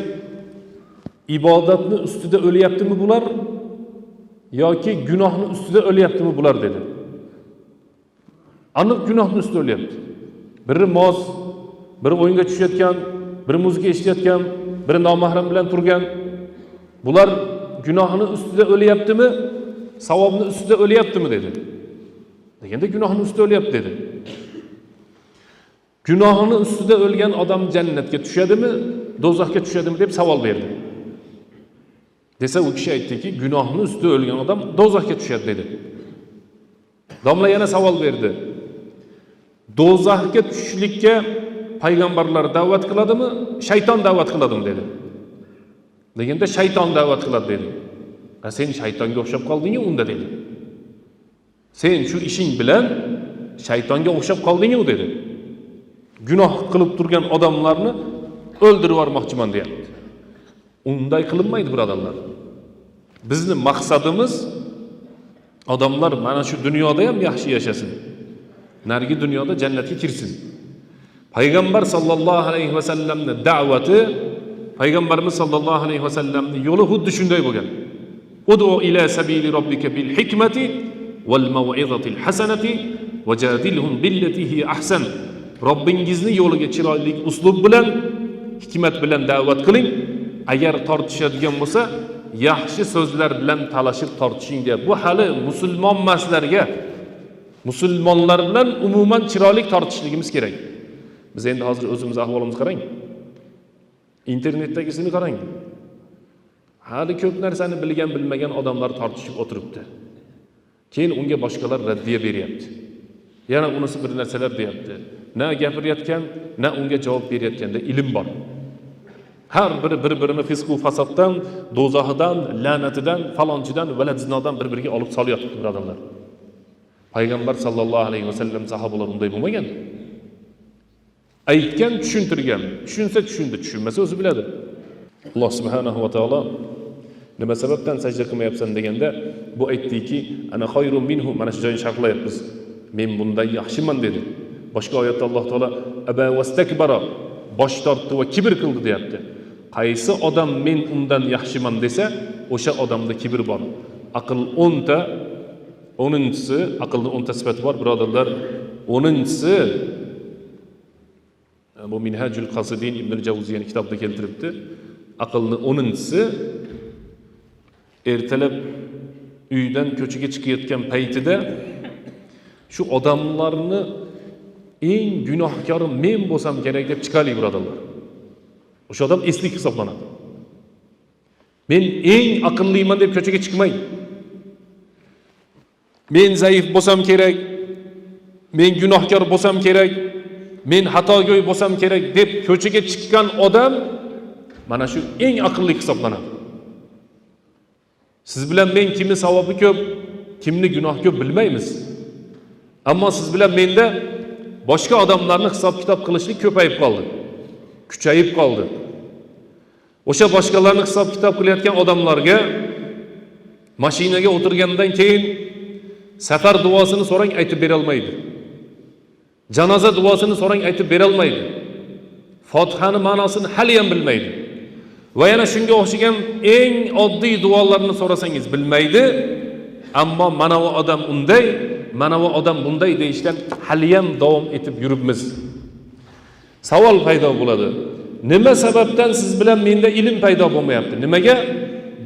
ibodatni ustida o'lyaptimi bular yoki gunohni ustida o'lyaptimi bular dedi. Aniq gunohni ustida o'lyapti. Biri moz, biri o'yinga tushayotgan, biri muzika eshitayotgan, biri nomahram bilan turgan. Bular gunohni ustida o'lyaptimi, savobni ustida o'lyaptimi dedi. Deganda gunohni ustida o'lyapti dedi. Gunohini ustida o'lgan odam jannatga tushadimi, do'zaxga tushadimi deb savol berdi. Desa u kishi aytdiki, gunohini ustida o'lgan odam do'zaxga tushadi dedi. Domla yana savol berdi. Do'zaxga tushishlikka payg'ambarlar da'vat qiladimi, shayton da'vat qiladimi dedi. Deganda shayton da'vat qiladi dedi. Sen shaytonga o'xshab qolding-ku unda dedi. Sen shu ishing bilan shaytonga o'xshab qolding-ku dedi. Gunoh qilib turgan odamlarni o'ldirib yubormoqchiman deyapti. Unday qilinmaydi birodarlar. Bizning maqsadimiz odamlar mana shu dunyoda ham yaxshi yashasin. Narigi dunyoda jannatga kirsin. Payg'ambar sollallohu alayhi vasallamning da'vati, Payg'ambarimiz sollallohu alayhi vasallamning yo'li xuddi shunday bo'lgan. Ud'u ila sabili robbika bil hikmati wal maw'izatil hasanati wajadilhum billati hi ahsan. Robbingizni yo'liga chiroyli uslub bilan, hikmat bilan da'vat qiling. Agar tortishadigan bo'lsa, yaxshi so'zlar bilan talashib tortishing deb. Bu hali musulmon emaslarga, musulmonlar bilan umuman chiroyli tortishligimiz kerak. Biz endi hozir o'zimiz ahvolimizni qarang. Internetdagisini qarang. Hali ko'p narsani bilgan bilmagan odamlar tortishib o'tiribdi. Keyin unga boshqalar raddiya beryapti. Yana unisi bir narsalar deyapti. Na gapirayotgan, na unga javob berayotganda ilm bor. Har biri bir-birini fisq va fasoddan, do'zaxidan, la'natidan, falonchidan, valad zinodan bir-biriga olib solyapti birodarlar. Payg'ambar sallallohu alayhi vasallam sahobalar unday bo'lmagan. Aytgan, tushuntirgan. Tushunsa tushundi, tushunmasa o'zi biladi. Alloh subhanahu va taolo nima sababdan sajda qilmayapsan deganda, bu aytdiki, ana xayrun minhu, mana shu joyni sharhlayapmiz. Men bundan yaxshiman dedi. Boshqa oyatda Alloh taolo aba wastakbara, bosh tortdi va kibr qildi deyapti. Qaysi odam men undan yaxshiman desa, o'sha odamda kibr bor. Aql 10 ta, 10-si, aqlning 10 ta sifati bor birodarlar. 10-si bu Minhajul Qasidin Ibn al-Jawziyning kitobida keltiribdi. Aqlning 10-si ertalab uydan ko'chaga chiqayotgan paytida shu odamlarni eng gunohkori men bo'lsam kerak deb chiqaylik birodarlar. O'sha odam eslik hisoblanadi. Men eng aqlliman deb ko'chaga chiqmang. Men zaif bo'lsam kerak, men gunohkor bo'lsam kerak, men xatogo'y bo'lsam kerak deb ko'chaga chiqqan odam mana shu eng aqlli hisoblanadi. Siz bilan men kimni savobi ko'p, kimni gunohi ko'p bilmaymiz. Ammo siz bilan menda boshqa odamlarni hisob-kitob qilishlik ko'payib qoldi. Kuchayib qoldi. O'sha boshqalarni hisob-kitob qilayotgan odamlarga mashinaga o'tirgandan keyin safar duosini so'rang aytib bera olmaydi. Janoza duosini so'rang aytib bera olmaydi. Fotihani ma'nosini hali ham bilmaydi. Va yana shunga o'xshagan eng oddiy duolarni so'rasangiz bilmaydi. Ammo mana bu odam unday, mana bu odam bunday deyishdan hali ham davom etib yuribmiz. Savol paydo bo'ladi. Nima sababdan siz bilan menda ilm paydo bo'lmayapti? Nimaga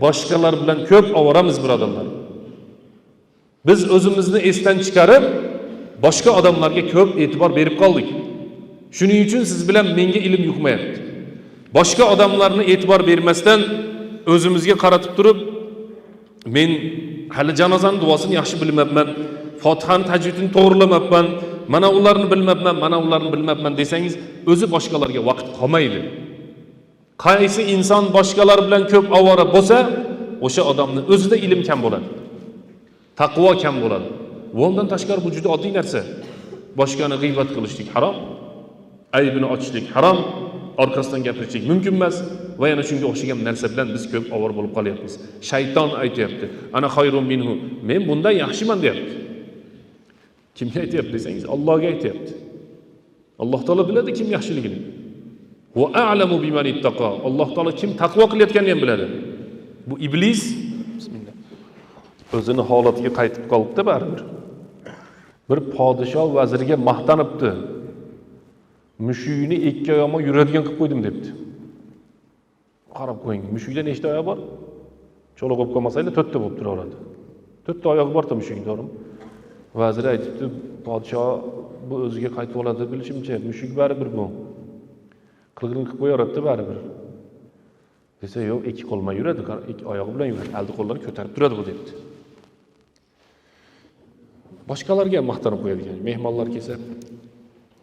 boshqalar bilan ko'p ovoramiz birodarlar? Biz o'zimizni esdan chiqarib, boshqa odamlarga ko'p e'tibor berib qoldik. Shuning uchun siz bilan menga ilm yuqmayapti. Boshqa odamlarni e'tibor bermasdan o'zimizga qaratib turib, men hali janozani duosini yaxshi bilmabman, Fotihani tajvidini to'g'rilamabman, mana ularni bilmabman, mana ularni bilmabman desangiz, o'zi boshqalarga vaqt qolmaydi. Qaysi inson boshqalar bilan ko'p ovora bo'lsa, o'sha odamning o'zida ilm kam bo'ladi. Taqvo kam bo'ladi. Bundan tashqari bu juda oddiy narsa. Boshqani g'iybat qilishlik harom, aybini ochishlik harom, orqasidan gapirishlik mumkin emas va yana shunga o'xshagan narsa bilan biz ko'p ovora bo'lib qolyapmiz. Shayton aytayapti, ana xayrun minhu. Men bundan yaxshiman deyapti. Kimga aytayapti desangiz, Allohga aytayapti. Alloh taolo biladi kim yaxshiligini. Va a'lamu biman ittaqa. Alloh taolo kim taqvo qilayotganini ham biladi. Bu iblis bismillah o'zini holatiga qaytib qolibdi baribir. Bir podshoh vaziriga maqtanibdi. Mushugini ikki oyoqma yuradigan qilib qo'ydim debdi. Qarab qo'ying, mushugida nechta oyoq bor? Cho'loq bo'lib qolmasaylar 4 ta bo'lib turaveradi. 4 ta oyoq bor-da mushuging, to'g'rimi? Vazir aytibdi, podshoh bu o'ziga qaytib oladi bilishimcha, mushuk baribir bu. Qilg'in qilib qo'yaveradi baribir. Desa, yo'q, ikki qo'lma yuradi, ikki oyog'i bilan yuradi, aldi qo'llarini ko'tarib turadi bu debdi. Boshqalarga maqtanib qo'yadigan, mehmonlar kelsa,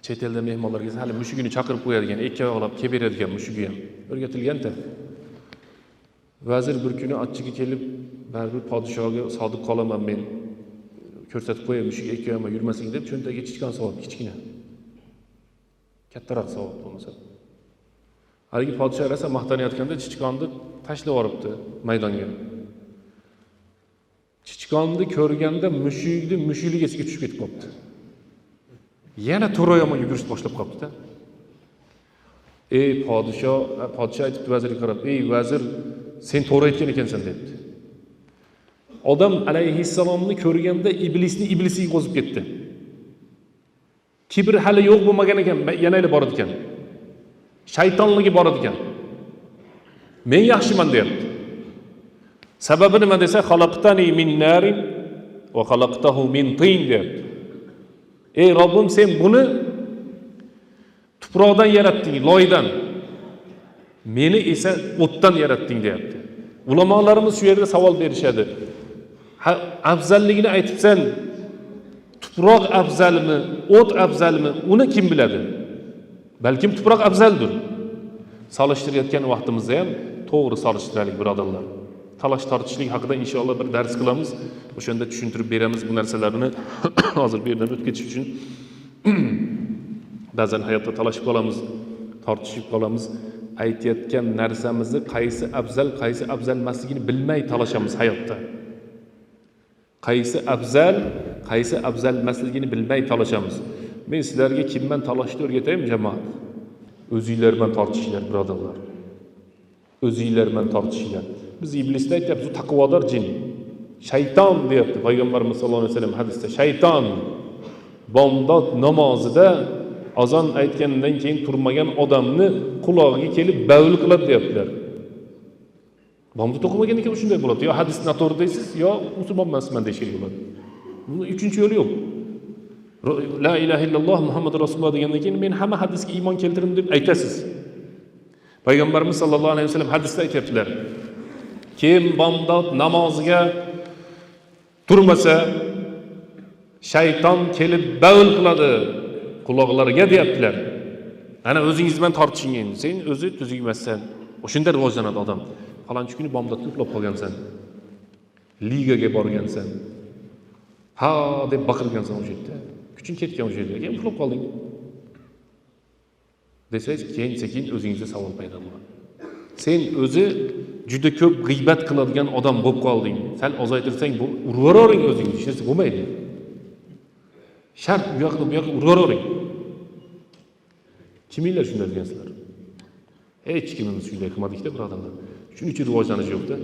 chet elda mehmonlar kelsa, hali mushugini chaqirib qo'yadigan, ikki oyoqlab kelib beradigan mushugi ham o'rgatilgan-da. Vazir bir kuni achchiga kelib, baribir podshohga sodiq qolaman men. Ko'rsatib qo'yay, mushuk ikki oyoqma yurmasin deb cho'ntagiga chiqqan savob kichkina. Kattaroq savob bo'lmasa. Haligi podshoh rasa maqtanayotganda chichqonni tashlab yuboribdi maydonga. Chichqonni ko'rganda mushukning esiga tushib ketib qolibdi. Yana to'royomon yugurishni boshlab qolibdi-da. Ey podshoh aytibdi vazirga qarab, "Ey vazir, sen to'g'ri aytgan ekansan" debdi. Odam alayhissalomni ko'rganda iblisiga qo'zib ketdi. Kibr hali yo'q bo'lmagan ekan, yana bor ekan. Shaytonligi bor ekan. Men yaxshiman deyapti. Sababi nima desa, "Xalaqtani min narin va xalaqtahu min tin" deyapti. Ey Robbim, sen buni tuproqdan yaratding, loydan. Meni esa o'tdan yaratding deyapti. Ulamolarimiz shu yerda savol berishadi. Afzalligini aytibsan, tuproq afzalmi, o't afzalmi, uni kim biladi? Balkim tuproq afzaldir. Solishtirayotgan vaqtimizda ham to'g'ri solishtiraylik birodarlar. Talash tortishlik haqida inshaalloh bir dars qilamiz. O'shanda tushuntirib beramiz bu narsalarni. Hozir bu yerdan o'tib ketish uchun ba'zan hayotda talashib qolamiz, tortishib qolamiz. Aytayotgan narsamizni qaysi afzal emasligini bilmay talashamiz hayotda. Qaysi afzal emasligini bilmay talashamiz. Men sizlarga kimman talashni o'rgataymi jamoat? O'zinglar bilan tortishinglar birodarlar. O'zinglar bilan tortishinglar. Biz iblisni aytyapmiz, taqvodor jin. Shayton deyapti Payg'ambarimiz sollallohu alayhi vasallam hadisda. Shayton bomdod namozida azon aytgandan keyin turmagan odamni qulog'iga kelib bavul qiladi deyaptilar. Bomdod o'qimagan ekan shunday bo'ladi. Yo hadis noto'g'ri deysiz, yo musulmon emasman deyishga bo'ladi. Bunun uchinchi yo'li yo'q. La ilaha illalloh Muhammad rasululloh degandan keyin men hamma hadisga iymon keltirdim deb aytasiz. Payg'ambarimiz sollallohu alayhi vasallam hadisda aytibdilar. kim bomdod namoziga turmasa, shayton kelib bavul qiladi quloqlariga deyaptilar. Ana o'zingiz bilan tortishing endi. Sen o'zi tuzuk emassan. O'shunda rivojlanadi odam. Falonchi kuni bomdodda uxlab qolgansan. Ligaga borgansan. Ha deb baqirgansan o'sha yerda. Kuching ketgan o'sha yerga, keyin uxlab qolding. Desangiz, keyin sekin o'zingizga savol paydo bo'ladi. Sen o'zi juda ko'p g'iybat qiladigan odam bo'lib qolding. Sal ozaytirsang, bu urvoravering o'zingizni, hech narsa bo'lmaydi. Shart bu yoqda bu yoqqa urvoravering. Kiminglar shunday degansizlar? Hech kimimiz shunday qilmadik-da, birodarlar. Shuning uchun rivojlanish yo'q-da.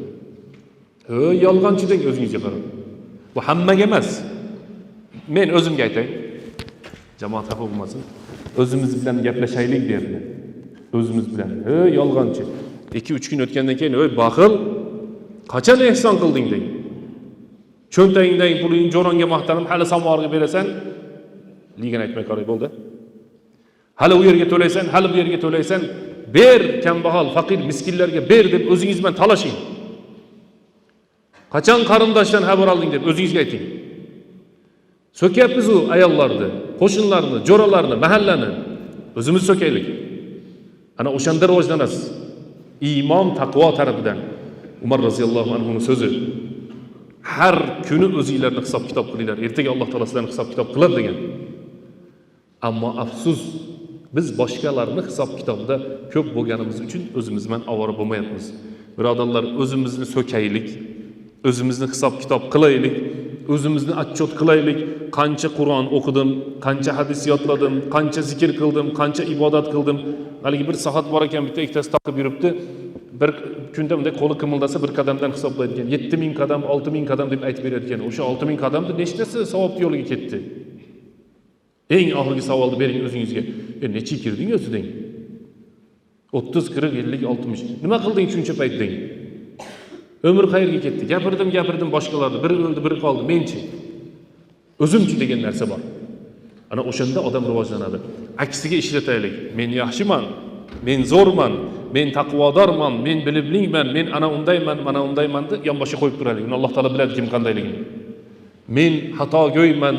Yolg'onchi deng o'zingizga qarab. Bu hammaga emas. Men o'zimga aytay. Jamoat xafa bo'lmasin. O'zimiz bilan gaplashaylik deyapman. O'zimiz bilan. Yolg'onchi. 2-3 kun o'tgandan keyin, baxil, qachon ehson qilding deng. Cho'ntagingdagi pulingni jo'ronga maqtanib, hali samovarga berasan, ligani aytmay qo'ray bo'ldi. Hali u yerga to'laysan, hali bu yerga to'laysan, ber kambag'al, faqir, miskinlarga ber deb o'zingiz bilan talashing. Qachon qarindoshdan xabar olding deb o'zingizga ayting. So'kyapmiz u ayollarni, qo'shinlarni, jo'ralarni, mahallani. O'zimiz so'kaylik. Ana o'shanda rivojlanasiz. Iymon, taqvo tarafidan. Umar roziyallohu anhuning so'zi. Har kuni o'zingizlarni hisob kitob qilinglar. Ertaga Alloh taolo sizlarni hisob kitob qiladi degan. Ammo afsus, biz boshqalarning hisob kitobida ko'p bo'lganimiz uchun o'zimiz bilan ovora bo'lmayapmiz. Birodarlar, o'zimizni so'kaylik, o'zimizni hisob kitob qilaylik, o'zimizni atchot qilaylik. Qancha Qur'on o'qidim, qancha hadis yodladim, qancha zikr qildim, qancha ibodat qildim. Haligi bir soat bor ekan, bitta ikkitasi taqib yuribdi. Bir kunda bunday qo'li qimildasa bir qadamdan hisoblaydi ekan. 7000 qadam, 6000 qadam deb aytib beradi ekan. O'sha 6000 qadamni nechtasi savob yo'liga ketdi? Eng oxirgi savolni bering o'zingizga. Necha kirding o'ziding? 30, 40, 50, 60. Nima qilding shuncha payt deng? Ömür qayerga ketdi? Gapirdim boshqalarni. Biri o'ldi, biri qoldi. Menchi. O'zimchi degan narsa bor. Ana o'shanda odam rivojlanadi. Aksiga ishlataylik. Men yaxshiman, men zo'rman, men taqvodorman, men bilibliman, men ana undayman, mana undayman deb yonboshga qo'yib turaylik. Alloh taolo biladi kim qandayligini. Men xatogo'yman,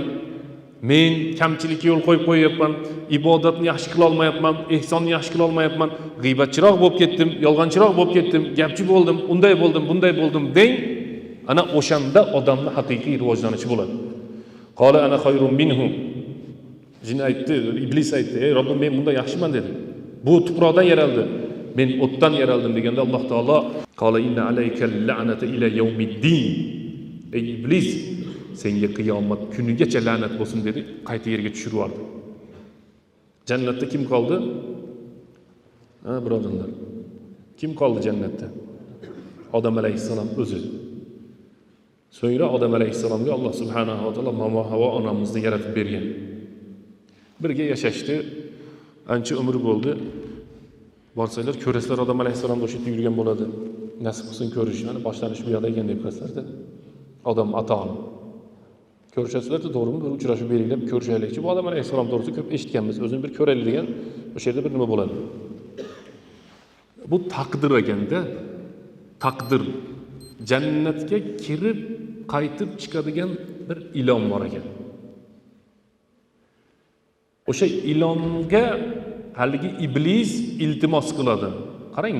men kamchilikka yo'l qo'yib qo'yapman, ibodatni yaxshi qila olmayapman, ehsonni yaxshi qila olmayapman, g'iybatchiroq bo'lib ketdim, yolg'onchiroq bo'lib ketdim, gapchi bo'ldim, unday bo'ldim, bunday bo'ldim deng. Ana o'shanda odamning haqiqiy rivojlanishi bo'ladi. Qala ana xayrun minhum. Jin aytdi, iblis aytdi, ey Robbim, men bunda yaxshiman dedi. Bu tuproqdan yaraldi. Men o'tdan yaraldim deganda Alloh taolo qala inna alaykal la'nata ila yawmiddin. Ey iblis, senga qiyomat kunigacha la'nat bo'lsin dedi, qayta yerga tushirib yubordi. Jannatda kim qoldi? Birodarlar. Kim qoldi jannatda? Odam alayhissalom o'zi. So'ngra Odam alayhissalomga Alloh subhanahu va taolo Momo Havo onamizni yaratib bergan. Birga yashashdi. Ancha umr bo'ldi. Borsalar ko'rasizlar Odam alayhissalomda o'sha yerda yurgan bo'ladi. Nasib qilsin ko'rishni, boshlanish bu yoqda ekan deb qasardi. Odam aton. Ko'rishasizlar-da, to'g'rimi? Bir uchrashib beringlar, ko'rishaylikchi. Bu Odam alayhissalom to'g'risida ko'p eshitganmiz. O'zini bir ko'raylik degan, o'sha yerda bir nima bo'ladi. Bu taqdir ekanda, taqdir. Jannatga kirib, qaytib chiqadigan bir ilon bor ekan. O'sha ilonga haligi iblis iltimos qiladi. Qarang,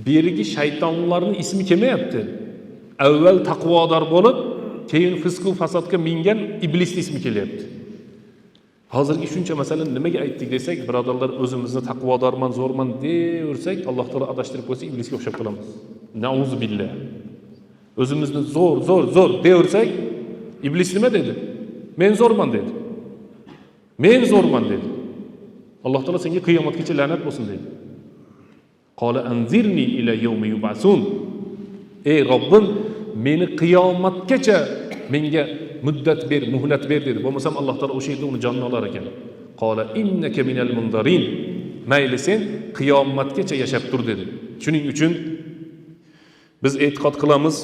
berigi shaytonlarning ismi kelmayapti. Avval taqvodor bo'lib, keyin fisq va fasodga mingan iblisning ismi kelyapti. Hozirgi shuncha masalani nimaga aytdik desak, birodarlar, o'zimizni taqvodorman, zo'rman deyorsak, Alloh taolo adashtirib qo'ysa, iblisga o'xshab qolamiz. Nauzu billah. O'zimizni zo'r deyorsak, iblis nima dedi? Men zo'rman dedi. Men zo'rman dedi. Alloh taolo senga qiyomatgacha la'nat bo'lsin dedi. Qala anzirni ila yawmi yub'asun. Ey Robbim, meni qiyomatgacha menga muddat ber, muhlat ber dedi. Bo'lmasam Alloh taolo o'sha yerda uni jonini olar ekan. Qala innaka minal mundarin. Mayli sen qiyomatgacha yashab tur dedi. Shuning uchun biz e'tiqod qilamiz,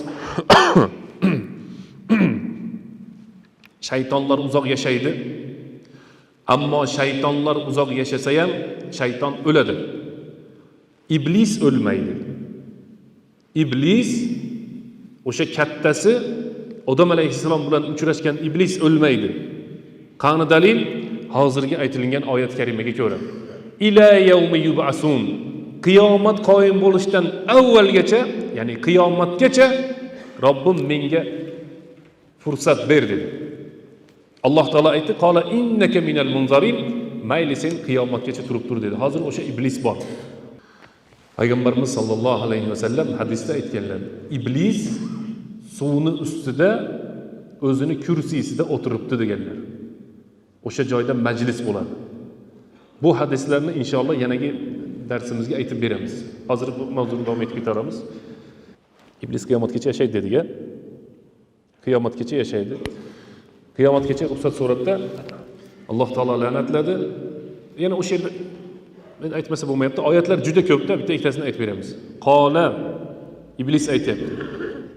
shaytonlar uzoq yashaydi. Ammo shaytonlar uzoq yashasa ham shayton o'ladi. Iblis o'lmaydi. Iblis O'sha kattasi Odam alayhissalom bilan uchrashgan iblis o'lmaydi. Qani dalil? Hozirgi aytilgan oyat karimaga ko'ra. Ila yawmi yub'asun. Qiyomat qoyim bo'lishdan avvalgacha, ya'ni qiyomatgacha Robbim menga fursat ber dedi. Alloh taolo aytdi: "Qala innaka minal munzarin." Mayli sen qiyomatgacha turib tur dedi. Hozir o'sha iblis bor. Payg'ambarimiz sollallohu alayhi vasallam hadisda aytganlar: "Iblis suvni ustida o'zini kursisida o'tiribdi" deganlar. O'sha joyda majlis bo'ladi. Bu hadislarni inshaalloh yanagi darsimizga aytib beramiz. Hozir bu mavzuni davom etib ketaramiz. Iblis qiyomatgacha yashaydi dediga. Qiyomatgacha yashaydi. Qiyomatgacha ruxsat so'rabda Alloh taolo la'natladi. Yana o'sha yerda men aytmasa bo'lmayapti. Oyatlar juda ko'pda, bitta ikkitasini aytib beramiz. Qola iblis aytayapti.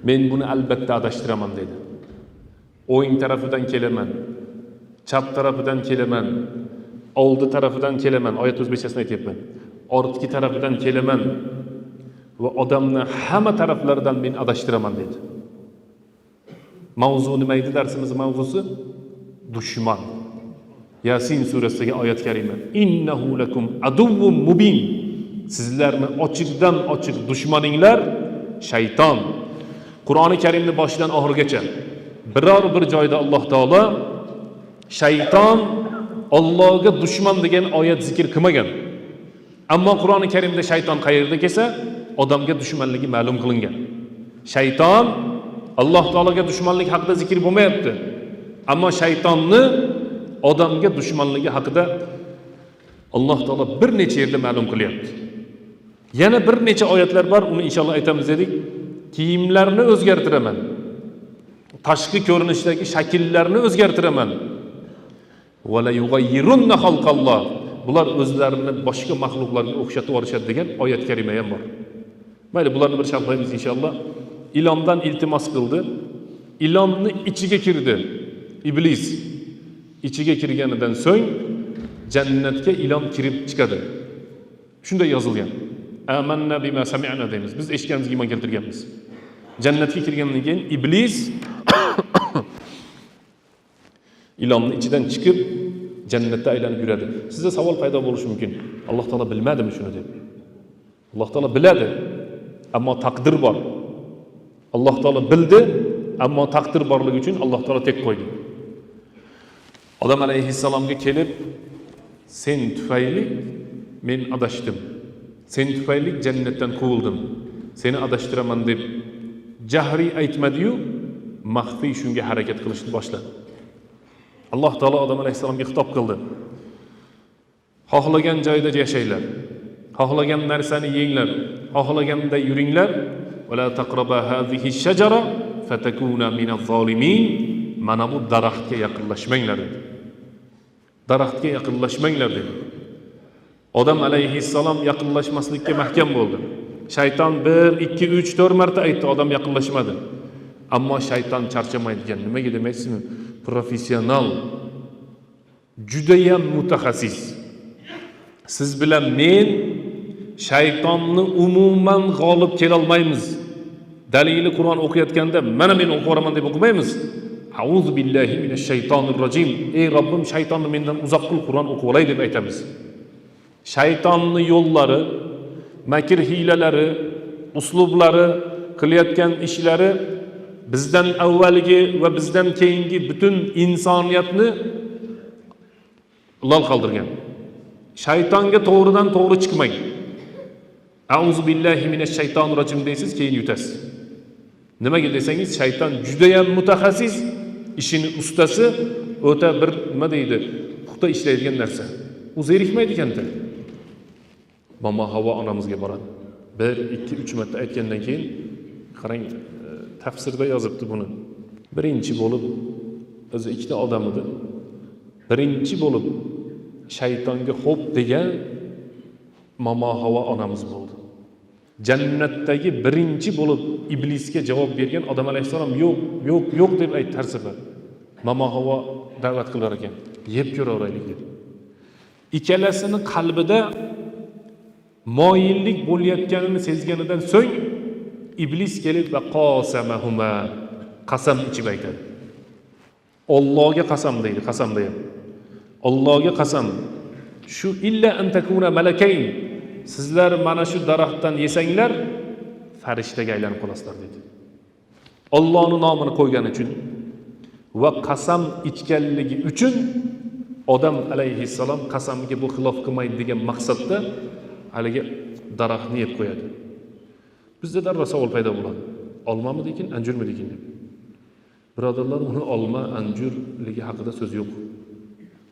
Men buni albatta adashtiraman dedi. O'ng tarafidan kelaman, chap tarafidan kelaman, oldi tarafidan kelaman. Oyat o'zbekchasini aytayapman. Ortki tarafidan kelaman va odamni hamma taraflaridan men adashtiraman dedi. Mavzu nima edi darsimizning mavzusi? Dushman. Yasin surasidagi oyat karima. Innahu lakum aduwwun mubin. Sizlarni ochiqdan ochiq dushmaninglar shayton. Qur'oni Karimni boshidan oxirigacha biror bir joyda Alloh taolo shayton Allohga dushman degan oyat zikr qilmagan. Ammo Qur'oni Karimda shayton qayerda kelsa, odamga dushmanligi ma'lum qilingan. Shayton Alloh taologa dushmanlik haqida zikr bo'lmayapti. Ammo shaytonni odamga dushmanligi haqida Alloh taolo bir necha yerda ma'lum qilyapti. Yana bir necha oyatlar bor, uni inshaalloh aytamiz dedik. Kiyimlarni o'zgartiraman. Tashqi ko'rinishdagi shakllarni o'zgartiraman. Va la yughayyirunna xalqalloh. Bular o'zlarini boshqa mahluqlarga o'xshatib yuborishadi degan oyat karima ham bor. Mayli, bularni bir sharhlaymiz inshaalloh. Ilondan iltimos qildi. Ilonni ichiga kirdi. Iblis ichiga kirganidan so'ng jannatga ilon kirib chiqadi. Shunday yozilgan. Amanna bima sami'na deymiz. Biz eshitganimizga iymon keltirganmiz. Jannatga kirgandan keyin iblis ilonni ichidan chiqib jannatda aylanib yuradi. Sizda savol paydo bo'lishi mumkin. Alloh taolo bilmadimi shuni deb? Alloh taolo biladi, ammo taqdir bor. Alloh taolo bildi, ammo taqdir borligi uchun Alloh taolo tek qo'ydi. Odam alayhissalomga kelib, sen tufayli men adashdim. Sen tufayli jannatdan quvildim. Seni adashtiraman deb jahriy aytmadi-yu, maxfiy shunga harakat qilishni boshladi. Alloh taolo Odam alayhissalomga xitob qildi. Xohlagan joyda yashanglar. Xohlagan narsani yenglar. Xohlaganda yuringlar. Va la taqraba hadhihi shajara fatakuna minaz-zolimin. Mana bu daraxtga yaqinlashmanglar dedi. Daraxtga yaqinlashmanglar dedi. Odam alayhissalom yaqinlashmaslikka mahkam bo'ldi. Shayton 1, 2, 3, 4 marta aytdi, odam yaqinlashmadi. Ammo shayton charchamaydi ekan. Nimaga demaysizmi? Professional, judayam mutaxassis. Siz bilan men shaytonni umuman g'olib kela olmaymiz. Dalili Qur'on o'qiyotganda mana men o'qib boraman deb o'qimaymiz. A'udhu billahi minash shaytonir rojim. Ey Robbim, shaytonni mendan uzoq qil, Qur'on o'qib olay deb aytamiz. Shaytonni yo'llari, makr hiylalari, uslublari, qilayotgan ishlari bizdan avvalgi va bizdan keyingi butun insoniyatni lol qoldirgan. Shaytonga to'g'ridan to'g'ri chiqmang. A'udhu billahi minash shaytonir rojim deysiz, keyin yutasiz. Nimaga desangiz, shayton juda ham mutaxassis, ishini ustasi, o'ta bir nima deydi, puxta ishlaydigan narsa. U zerikmaydi ekanda. Mama Havo onamizga boradi. 1, 2, 3 marta aytgandan keyin qarang, tafsirda yozibdi buni. Birinchi bo'lib o'zi ikkita odam edi. Birinchi bo'lib shaytonga xo'p degan Mama Havo onamiz bo'ldi. Jannatdagi birinchi bo'lib iblisga javob bergan Odam alayhissalom yo'q deb aytdi har safar. Mama Havo da'vat qilar ekan. Yeb ko'raveraylik dedi. Ikkalasini qalbida moyillik bo'layotganini sezganidan so'ng iblis kelib va qasamahuma qasam ichib aytadi. Allohga qasam deydi, qasamda ham. Allohga qasam. Shu illa an takuna malakayn. Sizlar mana shu daraxtdan yesanglar farishtaga aylanib qolasizlar dedi. Allohning nomini qo'ygani uchun va qasam ichganligi uchun odam alayhissalom qasamga bu xilof qilmaydi degan maqsadda haligi daraxtni yeb qo'yadi. Bizda darrov savol paydo bo'ladi. Olmamidi ekan, anjurmidi ekan deb. Birodarlar, uni olma, anjurligi haqida so'z yo'q.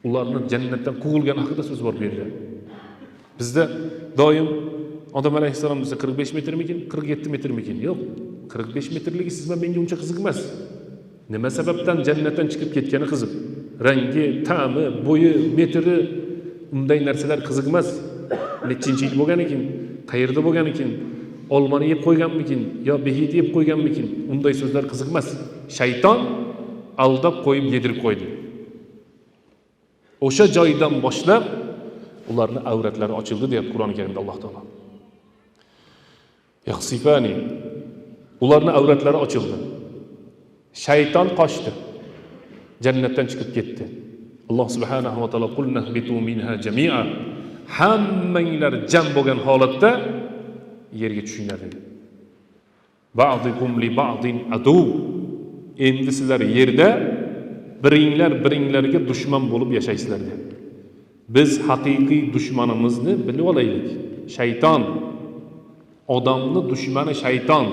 Ularni jannatdan quvulgani haqida so'z bor bu yerda. Bizda doim odam alayhissalom desa 45 metrmikin, 47 metrmikin? Yo'q. 45 metrligi sizga menga uncha qiziq emas. Nima sababdan jannatdan chiqib ketgani qiziq. Rangi, ta'mi, bo'yi, metri unday narsalar qiziq emas. Nechinchi yil bo'lgan ekan, qayerda bo'lgan ekan, olmani yeb qo'yganmikin yo behit yeb qo'yganmikin? Unday so'zlar qiziq emas. Shayton aldab qo'yib yedirib qo'ydi. O'sha joydan boshlab ularni avratlari ochildi deyapti Qur'oni Karimda Alloh taolo. Yaxsifani, ularni avratlari ochildi. Shayton qochdi. Jannatdan chiqib ketdi. Alloh subhanahu va taolo qulna bitu minha jami'a. Hammanglar jam bo'lgan holatda yerga tushinglar dedi. Ba'dikum li ba'din adu. Endi sizlar yerda biringlarga dushman bo'lib yashaysizlar dedi. Biz haqiqiy dushmanimizni bilib olaylik. Shayton. Odamni dushmani shayton.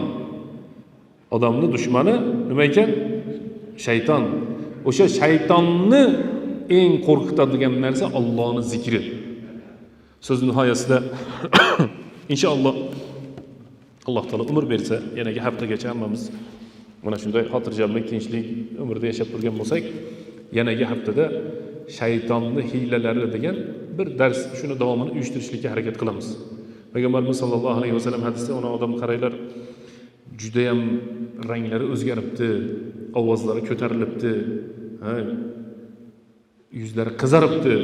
Odamni dushmani nima ekan? Shayton. O'sha shaytonni eng qo'rqitadigan narsa Allohning zikri. So'z nihoyasida inshaalloh Alloh taolo umr bersa, yanagi haftagacha hammamiz mana shunday xotirjamlik, tinchlik umrda yashab turgan bo'lsak, yanagi haftada shaytonning hiylalari degan bir dars, shuni davomini uyushtirishga harakat qilamiz. Payg'ambarimiz sollallohu alayhi vasallam hadisda ona odam qaraylar, juda ham ranglari o'zgaribdi, ovozlari ko'tarilibdi, yuzlari qizaribdi,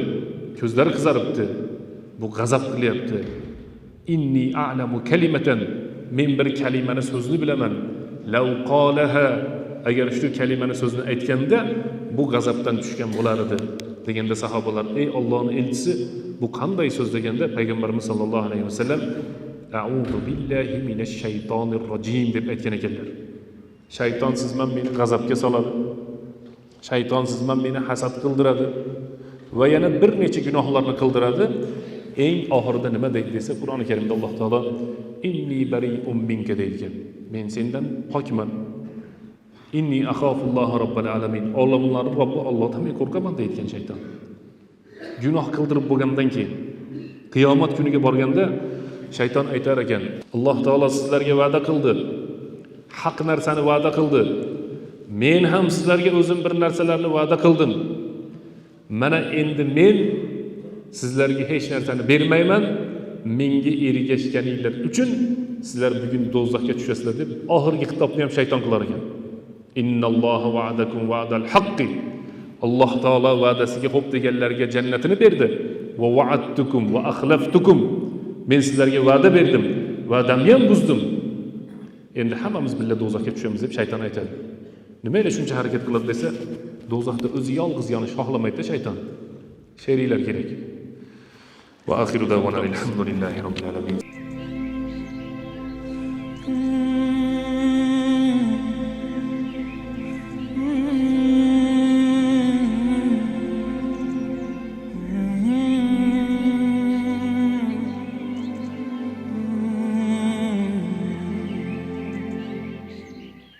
ko'zlari qizaribdi. Bu g'azab qilyapti. Inni a'lamu kalimatan, men bir kalimani so'zni bilaman. Law qalaha, agar shu kalimani so'zni aytganda bu g'azabdan tushgan bo'lar edi deganda sahobalar, ey Allohning elchisi, bu qanday so'z deganda payg'ambarimiz sollallohu alayhi vasallam a'udhu billahi minash shaytonir rojim deb aytgan ekanlar. Shayton sizman meni g'azabga soladi. Shayton sizman meni hasad qildiradi va yana bir necha gunohlarni qildiradi. Eng oxirida nima deydi desa, Qur'oni Karimda Alloh taolo inni bari'un minka deydi. Men sendan pokman. Inni axafulloha robbil alamin. Olamlarning Robbi Allohdan men qo'rqaman deydigan shayton. Gunoh qildirib bo'lgandan keyin qiyomat kuniga borganda shayton aytar ekan, Alloh taolo sizlarga va'da qildi. Haq narsani va'da qildi. Men ham sizlarga o'zim bir narsalarni va'da qildim. Mana endi men sizlarga hech narsani bermayman. Menga ergashganinglar uchun sizlar bugun do'zaxga tushasizlar deb oxirgi xitobni ham shayton qilar ekan. Innalloha va'adakum va'dal haqqi. Alloh taolo va'dasiga xo'p deganlarga jannatini berdi. Va va'adtukum va akhlaftukum. Men sizlarga va'da berdim, va'damni ham buzdim. Endi hammamiz birga do'zaxga tushamiz deb shayton aytadi. Nimaga shuncha harakat qiladi desa, do'zaxda o'zi yolg'iz yonish xohlamaydi shayton. Sheriklar kerak. Va axiru davona alhamdulillahi robbil alamin.